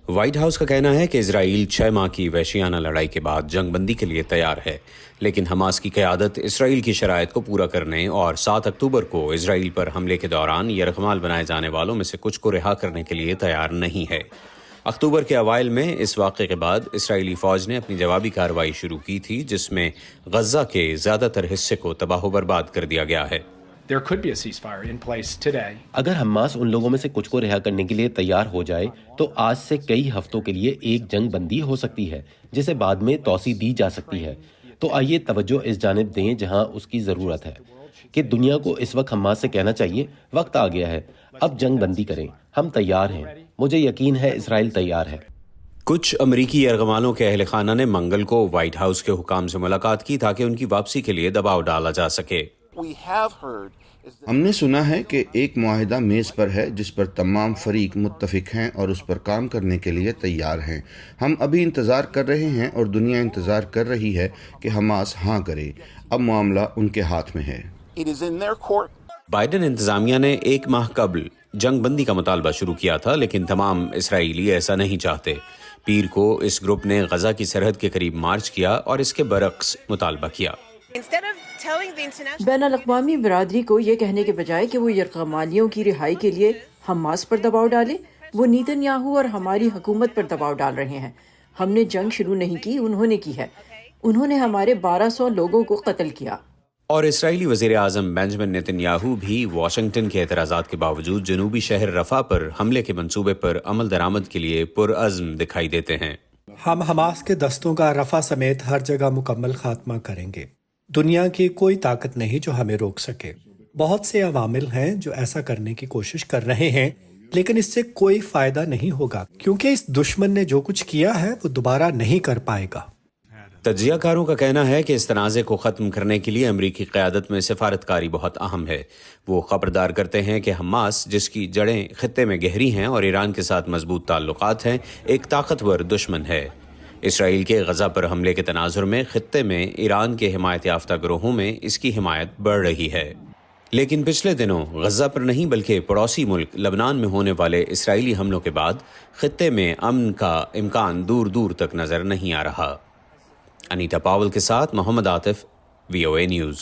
White house کا کہنا ہے کہ اسرائیل 6 ماہ کی وحشیانہ لڑائی کے بعد جنگ بندی کے لیے تیار ہے، لیکن حماس کی قیادت اسرائیل کی شرائط کو پورا کرنے اور 7 اکتوبر کو اسرائیل پر حملے کے دوران یرغمال بنائے جانے والوں میں سے کچھ کو رہا کرنے کے لیے تیار نہیں ہے۔ اکتوبر کے اوائل میں اس واقعے کے بعد اسرائیلی فوج نے اپنی جوابی کارروائی شروع کی تھی، جس میں غزہ کے زیادہ تر حصے کو تباہ و برباد کر دیا گیا ہے۔ There could be a ceasefire in place today. اگر حماس ان لوگوں میں سے کچھ کو رہا کرنے کے لیے تیار ہو جائے تو آج سے کئی ہفتوں کے لیے ایک جنگ بندی ہو سکتی ہے جسے بعد میں توسیع دی جا سکتی ہے۔ تو آئیے توجہ اس جانب دیں جہاں اس کی ضرورت ہے کہ دنیا کو اس وقت حماس سے کہنا چاہیے وقت آ گیا ہے، اب جنگ بندی کریں، ہم تیار ہیں۔ مجھے یقین ہے اسرائیل تیار ہے۔ کچھ امریکی یرغمالوں کے اہل خانہ نے منگل کو وائٹ ہاؤس کے حکام سے ملاقات کی تاکہ ان کی واپسی کے لیے دباؤ ڈالا جا سکے۔ ہم نے سنا ہے کہ ایک معاہدہ میز پر ہے جس پر تمام فریق متفق ہیں اور اس پر کام کرنے کے لیے تیار ہیں۔ ہم ابھی انتظار کر رہے ہیں اور دنیا انتظار کر رہی ہے کہ حماس ہاں کرے۔ اب معاملہ ان کے ہاتھ میں ہے۔ بائیڈن انتظامیہ نے 1 ماہ قبل جنگ بندی کا مطالبہ شروع کیا تھا، لیکن تمام اسرائیلی ایسا نہیں چاہتے۔ پیر کو اس گروپ نے غزہ کی سرحد کے قریب مارچ کیا اور اس کے برعکس مطالبہ کیا۔ بین الاقوامی برادری کو یہ کہنے کے بجائے کہ وہ یرغمالیوں کی رہائی کے لیے حماس پر دباؤ ڈالے، وہ نیتن یاہو اور ہماری حکومت پر دباؤ ڈال رہے ہیں۔ ہم نے جنگ شروع نہیں کی، انہوں نے کی ہے۔ انہوں نے ہمارے 1200 لوگوں کو قتل کیا۔ اور اسرائیلی وزیر اعظم بنجمن نیتن یاہو بھی واشنگٹن کے اعتراضات کے باوجود جنوبی شہر رفح پر حملے کے منصوبے پر عمل درآمد کے لیے پرعزم دکھائی دیتے ہیں۔ ہم حماس کے دستوں کا رفح سمیت ہر جگہ مکمل خاتمہ کریں گے۔ دنیا کی کوئی طاقت نہیں جو ہمیں روک سکے۔ بہت سے عوامل ہیں جو ایسا کرنے کی کوشش کر رہے ہیں، لیکن اس سے کوئی فائدہ نہیں ہوگا کیونکہ اس دشمن نے جو کچھ کیا ہے وہ دوبارہ نہیں کر پائے گا۔ تجزیہ کاروں کا کہنا ہے کہ اس تنازع کو ختم کرنے کے لیے امریکی قیادت میں سفارتکاری بہت اہم ہے۔ وہ خبردار کرتے ہیں کہ حماس، جس کی جڑیں خطے میں گہری ہیں اور ایران کے ساتھ مضبوط تعلقات ہیں، ایک طاقتور دشمن ہے۔ اسرائیل کے غزہ پر حملے کے تناظر میں خطے میں ایران کے حمایت یافتہ گروہوں میں اس کی حمایت بڑھ رہی ہے، لیکن پچھلے دنوں غزہ پر نہیں بلکہ پڑوسی ملک لبنان میں ہونے والے اسرائیلی حملوں کے بعد خطے میں امن کا امکان دور دور تک نظر نہیں آ رہا۔ انیتا پاول کے ساتھ محمد عاطف، VOA نیوز۔